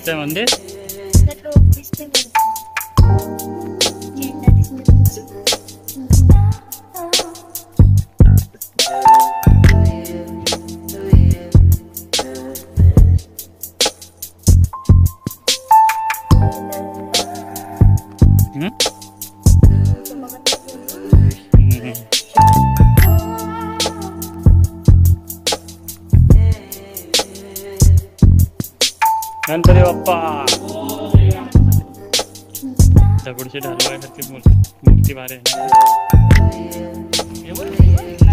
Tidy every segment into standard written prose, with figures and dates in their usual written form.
दिसतंय मंदिर. गणपती बाप्पा. दगडूशेठ हलवाईसारखी मूर्ती भारी आहे.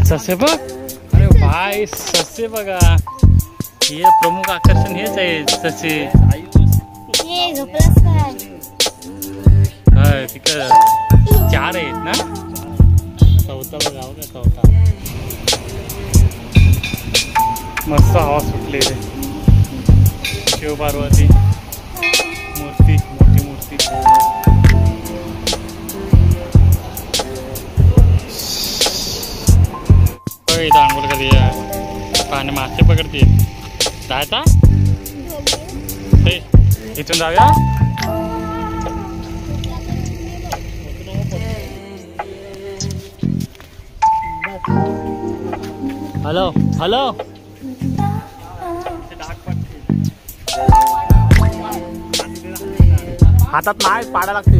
ससे बघ. अरे भाई ससे बघा. हे प्रमुख आकर्षण हेच आहे ससे. तिकडं 4 आहेत ना. चौथा बघा का चौथा. मस्त हवा सुटली रे. शिव पार्वती मूर्ती मोठी मूर्ती. इथं आंघोळ कधी पाणी मासे पकडते. जायचा ते इथून जाऊया. Hello hello. हातात नाही पाडा लागते.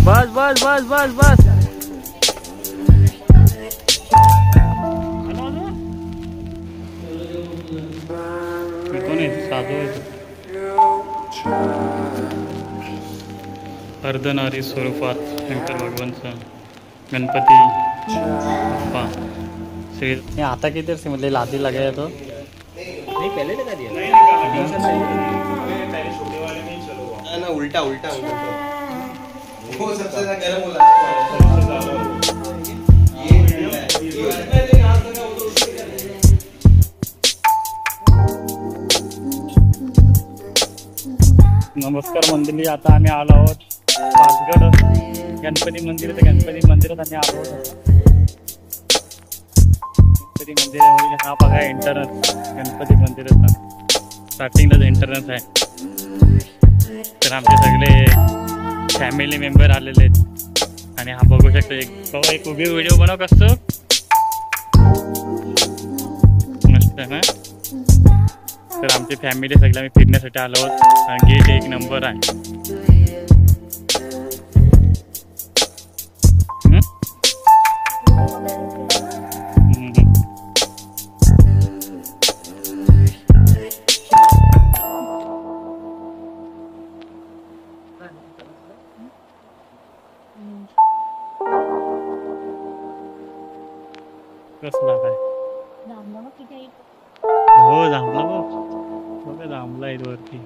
बस बस बस बस बस. कोण आहे साधू आहे. अर्धनारी स्वरूपात शंकर भगवानचा गणपती बाप्पा श्री. आता किती से मतलब लादी लगाया तो नहीं पहले लगा दिया ना. उल्टा उल्टा वो सबसे ज्यादा गर्म होला. नमस्कार मंडळी. आता आम्ही आलो आहोत पाचगड गणपती मंदिर. तर गणपती मंदिरात आम्ही आलो आहोत. गणपती मंदिरामध्ये हा बघा एंट्रन्स. गणपती मंदिराचा स्टार्टिंगलाच एंट्रन्स आहे. तर आमचे सगळे फॅमिली मेंबर आलेले आहेत. आणि हा बघू शकतो एक उभी व्हिडिओ बनव कसतो मस्त ना. तर आमची फॅमिली सगळी आम्ही फिरण्यासाठी आलो आहोत. आणि गेट 1 नंबर आहे. कसला काय हो जांभला बघ. जांभला आहे वरती.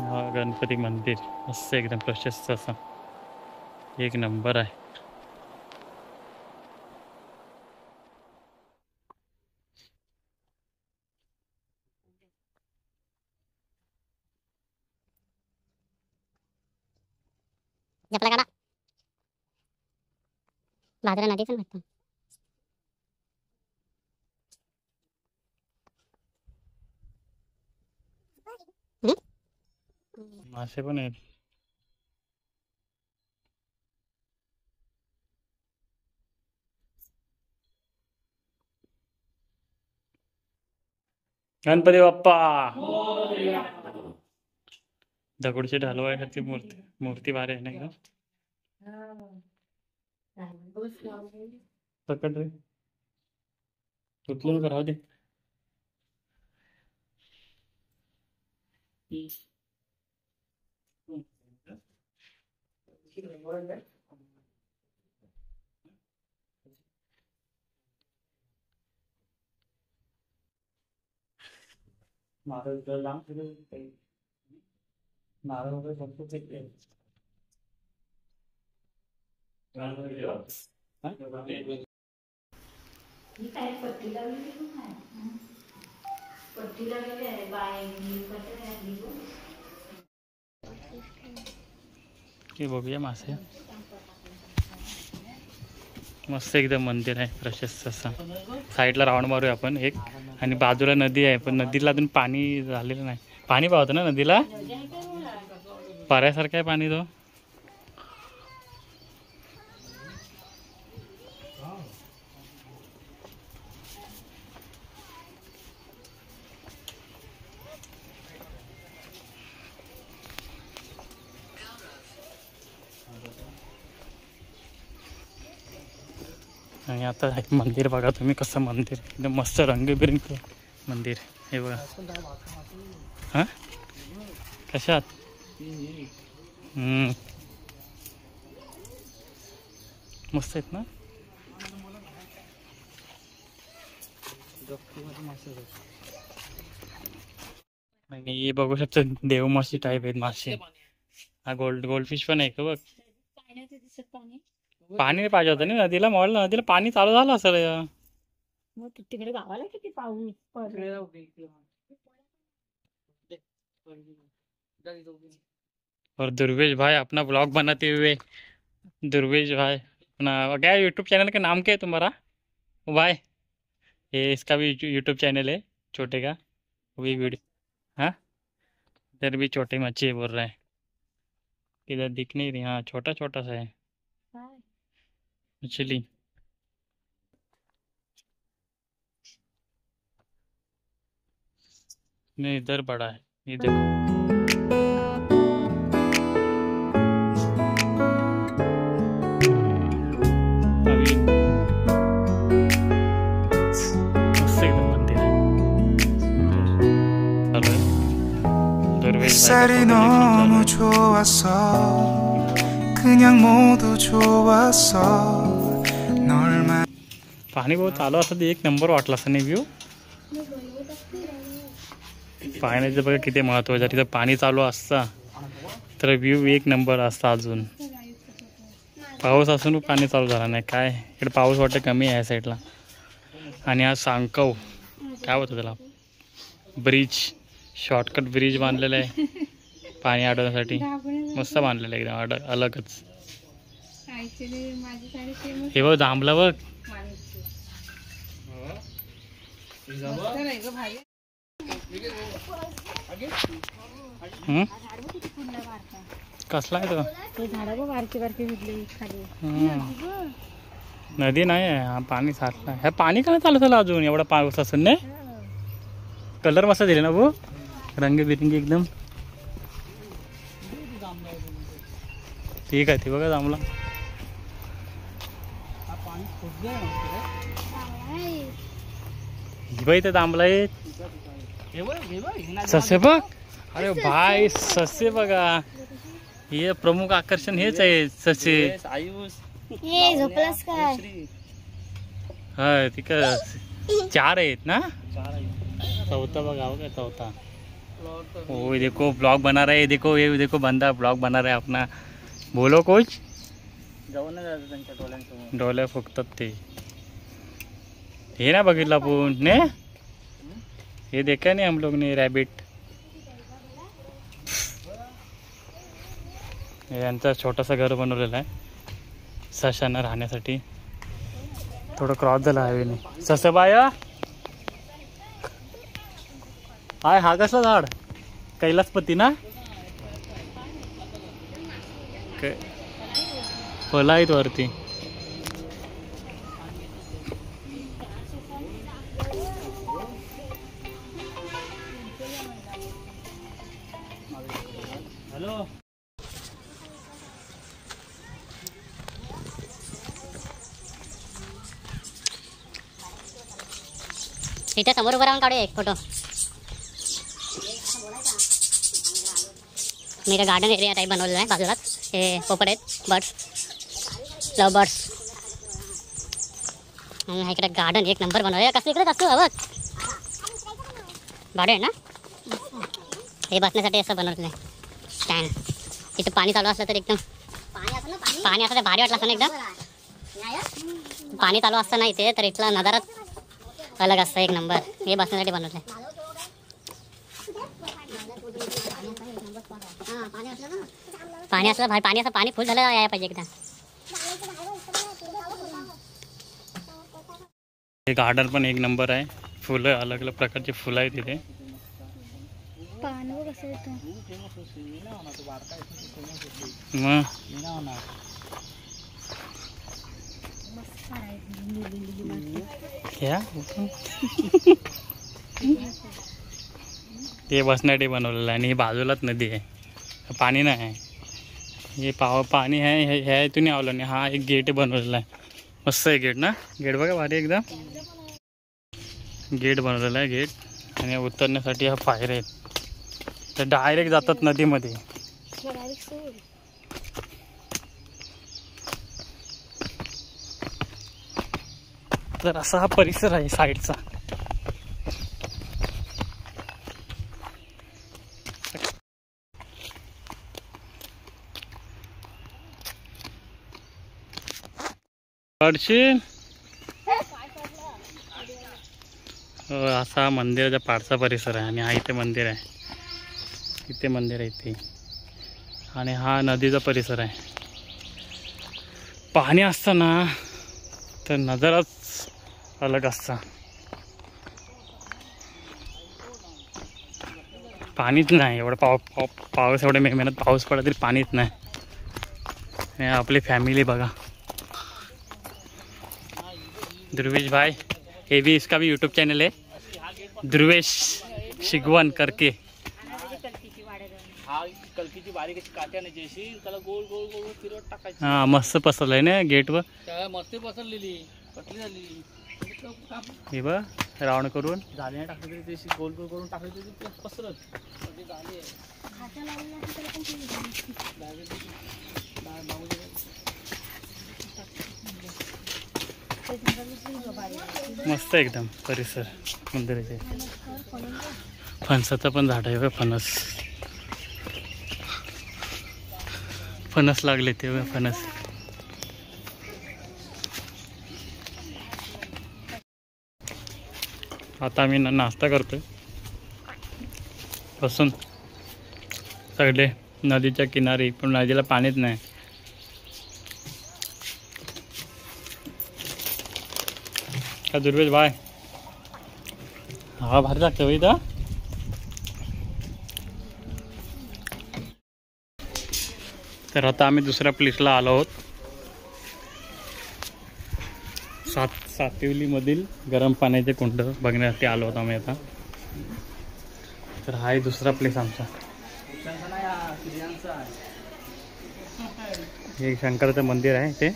हा गणपती मंदिर मस्त एकदम प्रशस्त असं 1 नंबर आहे. जपला गाडा बाजूला नदी पण भेटतो. मासे पण आहेत. गणपती बाप्पा. दगडूशेठ हलवाईसारखी मूर्ती भारी आहे नाही का. पकड रे. उचलून राहू दे. नारळ वगैरे भरपूर भेटते. बघूया मासे. मस्त एकदम मंदिर आहे प्रशस्त असं. साईडला राऊंड मारूया आपण एक. आणि बाजूला नदी आहे, पण नदीला अजून पाणी झालेलं नाही. पाणी पाहतं ना नदीला, पाऱ्यासारखं आहे पाणी तो. आणि आता मंदिर बघा तुम्ही कसं मंदिर एकदम मस्त रंगबिरंगी मंदिर. हे बघा. हां कशात मस्त आहेत ना. आणि बघू शकता देव मासे टाईप आहेत मासे. हा गोल्डफिश पण आहे का बघ. पाणी नाही पाहिजे होतं ना नदीला. मॉल नदीला पाणी चालू झालं असेल. तिकडे गावाला किती पाऊस और दुर्वेश भाई अपना ब्लॉग बनाते हुए. दुर्वेश भाई अपना क्या यूट्यूब चैनल का नाम क्या है तुम्हारा भाई? ये इसका भी यूट्यूब चैनल है छोटे का. वो भी वीडियो. हाँ इधर भी छोटे मच्छी बोल रहा है. इधर दिख नहीं रही. हाँ छोटा छोटा सा है मछली. नहीं इधर बड़ा है. ये देखो. अभी मस्त एकदम मंदिर है. चलो दुर्वेश 햇살이 너무 좋았어 그냥 모두 좋았어 널만. पाणी बहुत चालू असं एक नंबर वाटला असं नाही व्ह्यू. पाण्याचं बघा किती महत्त्वाचं. तिथं पाणी चालू असता तर व्ह्यू एक नंबर असता. अजून पाऊस असून पाणी चालू झाला नाही. काय इकडे पाऊस वाटतं कमी आहे या साईडला. आणि हा सांगकाव काय होतं त्याला ब्रिज, शॉर्टकट ब्रिज बांधलेला आहे पाणी अडवण्यासाठी. मस्त बांधलेलं आहे एकदम अलगच. हे बघ जांभलं बघ. कसला आहे तो नदी नाही आहे. हा पाणी साठला. ह्या पाणी का नाही चालू झालं अजून एवढा पाऊस असेल नाही. कलर मस्त दिले ना भाऊ रंगबिरंगी एकदम. ठीक आहे ते बघा जांभला. भाई ते जांभला आहे. ससे बघ. अरे भाई ससे बघा. हे प्रमुख आकर्षण हेच आहे ससे. हा ठीक आहे. 4 आहेत ना. चौथा बघा हो. काय चौथा. ओ देखो ब्लॉग बना रहा है. देखो ये देखो बंदा ब्लॉग बना रहा है अपना. बोलो कुछ. डोळे फुकतात ते. हे ना बघितलं आपण ने. हे देखा नहीं हम लोग ने रैबिट. यांचा छोटासा घर बनवलेला आहे सशांना राहण्यासाठी. थोडं क्रॉस झालं हायवेने. ससबाय हाय. हा कसला झाड कैलासपती ना. फळ आहेत वरती. हॅलो इथे समोर उभं राहून काढूया एक फोटो. मी इथे गार्डन एरिया टाईप बनवलेला आहे बाजूलाच. हे पोपट आहेत बर्ड्स, लव बर्ड्स. आणि इकडे गार्डन एक नंबर बनवूया. कसं इकडे असतो हवं गार्डन आहे ना. हे बसण्यासाठी असं बनवलेलं आहे स्टँड. इथं पाणी चालू असलं तर एकदम पाणी असं तर भारी वाटलं असं ना एकदम. पाणी चालू असतं ना इथे तर इथला नजारा अलग असतं एक नंबर. हे बसण्यासाठी बनवलं आहे. पाणी असलं भाई. पाणी असं पाणी फुल झालं यायला पाहिजे एकदा. हे गार्डन पण एक नंबर आहे. फुलं अलग अलग प्रकारची फुलं आहेत तिथे. पाणी कसं येतं मग क्या ते बसण्यासाठी बनवलेलं आहे आणि ही बाजूलाच नदी आहे. पाणी नाही आहे. हे पाणी आहे ह्या इथून आवलं नाही. हा एक गेट बनवलेला आहे. मस्त आहे गेट ना. गेट बघा भारी एकदम. गेट बनवलेला आहे गेट. आणि उतरण्यासाठी हा पायऱ्या आहेत. तर डायरेक्ट जातात नदीमध्ये. तर असा हा परिसर आहे साईडचा. असा मंदिराच्या पाडचा परिसर आहे. आणि हा इथे मंदिर आहे. इथे मंदिर आहे इथे. आणि हा नदीचा परिसर आहे. पाणी असतं ना तर नजाराच अलग असता. पाणीच नाही एवढं. पाऊस एवढ्या मे महिन्यात पाऊस पडला तरी पाणीच नाही. आपली फॅमिली बघा. ध्रुवेश भाई, ये भी इसका भी यूट्यूब चैनल है, ध्रुवेश शिगवन करके. हा मस्त पसरलंय ना गेटवर. मस्त पसरलेली कटली झाली. हे बघ रावण करून झाले टाकले तरी तशी गोल गोल करून टाकले तरी पसरत. मस्त एकदम परिसर मंदिराचे. फणसाचं पण झाड आहे बघ. फणस लागले ते बघ फणस. आता आम्ही नाश्ता करतोय बसून. सगळे नदीच्या किनारी. पण नदीला पाणीच नाही. का दुर्वेश भाई हवा भारी लागते भाई इथं. तर आता आम्ही दुसऱ्या प्लेसला आलो आहोत. सातिवलीमधील गरम पाण्याचे कुंड बघण्यासाठी आलो होतो आम्ही आता. तर हा दुसरा प्लेस आमचा. हे शंकराचं मंदिर आहे ते.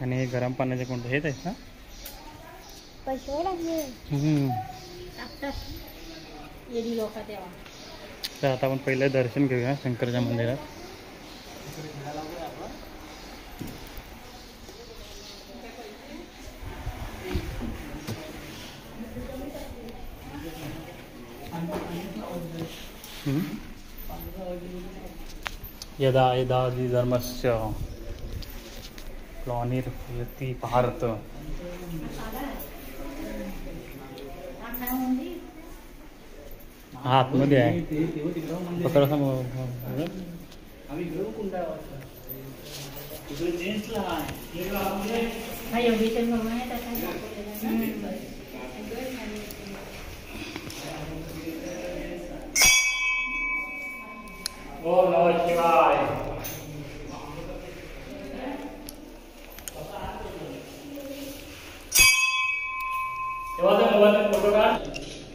आणि हे गरम पाण्याचे कुंड हेच आहेत ना. तर आता आपण पहिले दर्शन घेऊया शंकराच्या मंदिरात. यदा यदादि धर्मस्य ग्लानिर्भवति भारत. हा आतमध्ये आहे. पकड ओम नमः शिवाय.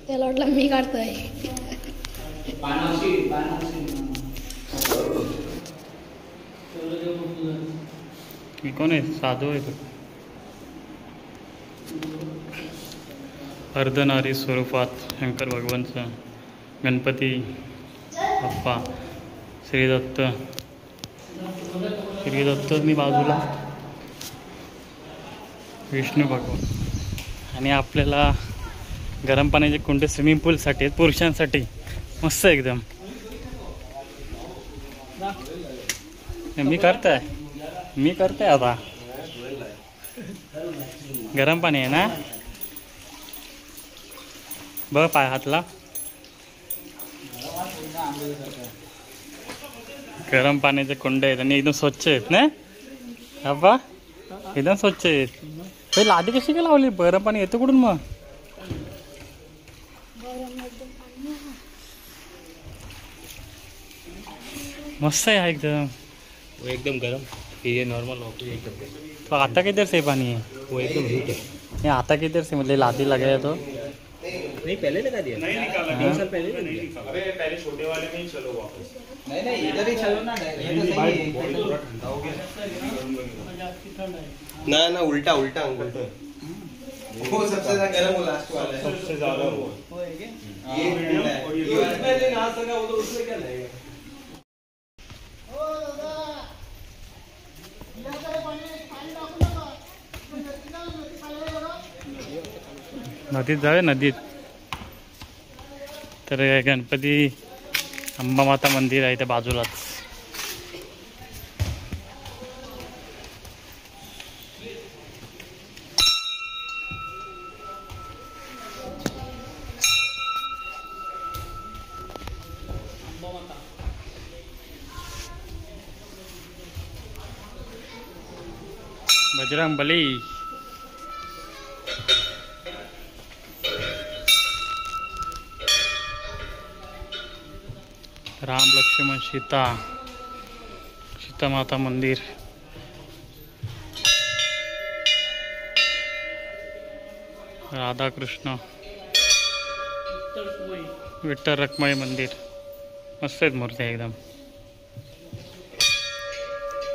त्याला वाटलं मी काढतोय. कोण आहे? साधू आहे. अर्धनारी स्वरूपात शंकर भगवानचा गणपती बाप्पा श्री दत्त मी बाजूला विष्णू भगवान. आणि आपल्याला गरम पाण्याचे कुंड स्विमिंग पूलसाठी आहेत पुरुषांसाठी. मस्त एकदम. मी करताय आता. गरम पाणी आहे ना. बघ पाय हातला. गरम पाण्याचे कुंड आहेत आणि एकदम स्वच्छ आहेत ना. अब्बा एकदम स्वच्छ आहेत. पहिले लादी कशी काय लावली? बरं पाणी येतं कुठून मग? मस्त आहे एकदम. वो एकदम गर्म, ये नॉर्मल हो तो एकदम गर्म. तो आता किधर से पानी है? वो एकदम हीट है. ये आता किधर से? मतलब लादी लगाया तो नहीं पहले लगा दिया. नहीं निकाला. 3 साल पहले लगा दिया. अरे पहले छोटे वाले में ही चलो वापस. नहीं इधर ही चलो ना. ये तो सही है. थोड़ा ठंडा हो गया ना. ना उल्टा अंगल तो वो सबसे ज्यादा गर्म वो लास्ट वाला है. सबसे ज्यादा वो है क्या? ये इसमें जो ना सका वो तो उसमें क्या लगेगा. नदीत जाऊया नदीत. तर गणपती अंबामाता मंदिर आहे त्या बाजूलाच. बजरंगबली. राम लक्ष्मण सीता माता मंदिर. राधा कृष्ण विठ्ठल रखमाई मंदिर. मस्त आहेत मूर्ती एकदम.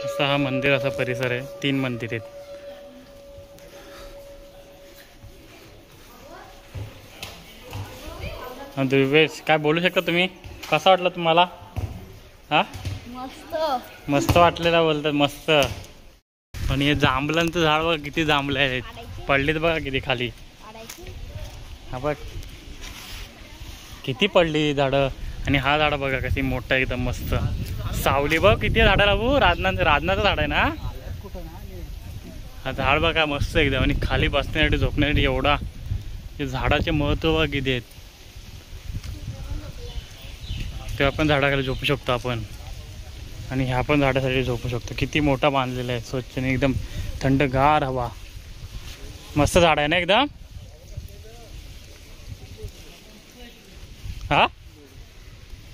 असा हा मंदिर असा परिसर आहे. 3 मंदिर आहेत. दुर्वेश काय बोलू शकता तुम्ही? कसा वाटला तुम्हाला? हा मस्त मस्त वाटलेला बोलतात. मस्त. आणि हे जांभळांचं झाड बघा किती जांभळे आहेत. पडलीत बघा किती खाली. हा बघ किती पडली झाडं. आणि हा झाड बघा कशी मोठा एकदम मस्त. सावली बघ किती झाडं लागू. राजनाचं झाड आहे ना हा झाड बघा मस्त एकदम. आणि खाली बसण्यासाठी झोपण्यासाठी एवढा झाडाचे महत्त्व बघा किती आहेत. तेव्हा पण झाडाखाली झोपू शकतो आपण. आणि ह्या पण झाडासाठी झोपू शकतो. किती मोठा बांधलेला आहे स्वच्छ आणि एकदम थंडगार हवा. मस्त झाड आहे ना एकदम. हा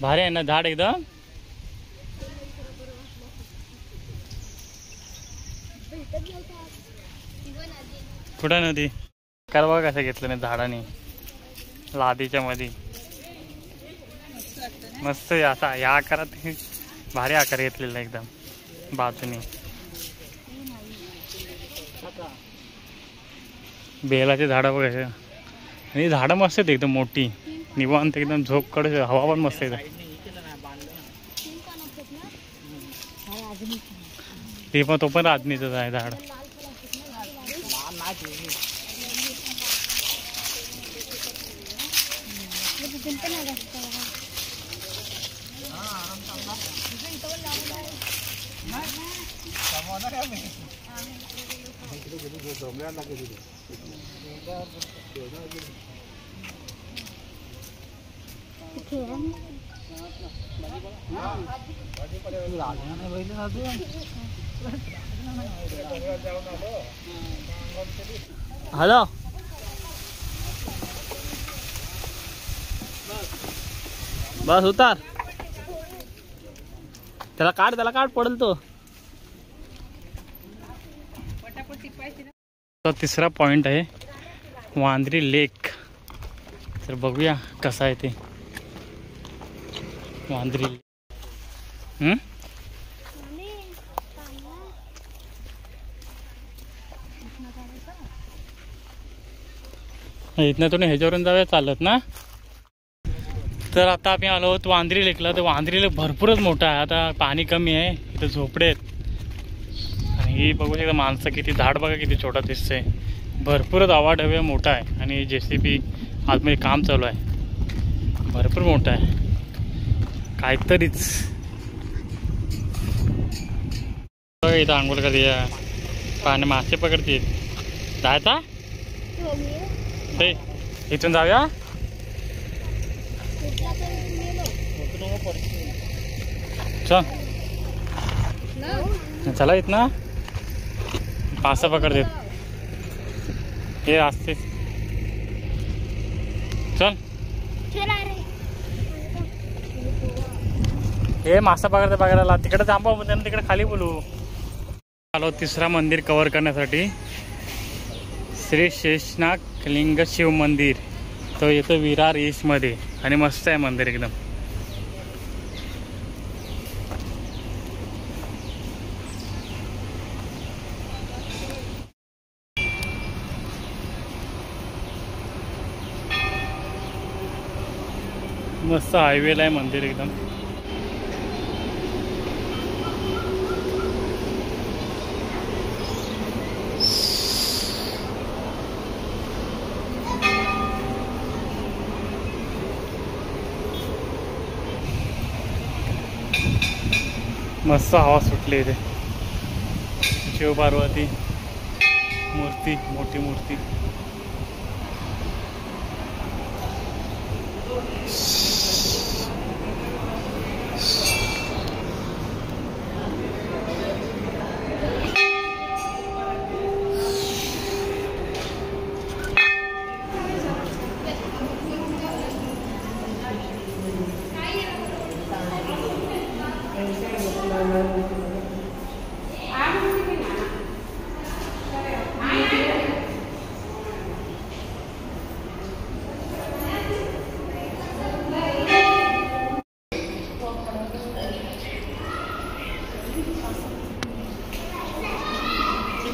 भारी आहे ना झाड एकदम. कुठं नदी? कर बघा कसं घेतलं नाही झाडाने लादीच्या मध्ये. मस्त असा या आकारात भारी आकार घेतलेला एकदम बाजूने. बेलाचे झाडं बघायचे. आणि झाडं मस्त आहेत एकदम मोठी निवांत एकदम. झोप कडे हवा पण मस्त आहे. ते पण तो पण राजनीचंच आहे झाड. हॅलो बस उतार. त्याला काढ पडेल तो. तिसरा पॉइंट आहे वांद्री लेक. तर बघूया कसा आहे ते वांद्री लेक. इथनं तुम्ही ह्याच्यावरून जाऊया चालत ना. तर आता आम्ही आलो आहोत वांद्री लेकला. तर वांद्री लेक भरपूरच मोठा आहे. आता पाणी कमी आहे. इथं झोपडे आहेत. आणि ही बघू शकता माणसं किती. झाड बघा किती छोटा दिसतंय. भरपूरच आवाढव्य मोठा आहे. आणि JCB आतमध्ये काम चालू आहे. भरपूर मोठा आहे काहीतरीच. इथं आंघोळ करूया. पाणी मासे पकडतील. जायचा ते इथून जाऊया. चला इथं मासा पकडते. हे रास्ते चल. हे मासा बघायला तिकडे थांबा, त्यांना तिकडे खाली बोलू. आलो तिसरा मंदिर कव्हर करण्यासाठी. श्री शेषनाग लिंग शिव मंदिर. तो येतो विरार ईस्ट मध्ये आणि मस्त आहे मंदिर एकदम. मस्त हायवेला आहे मंदिर एकदम. मस्त हवा सुटली इथे. शिव पार्वती मूर्ती, मोठी मूर्ती.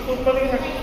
फुटबॉल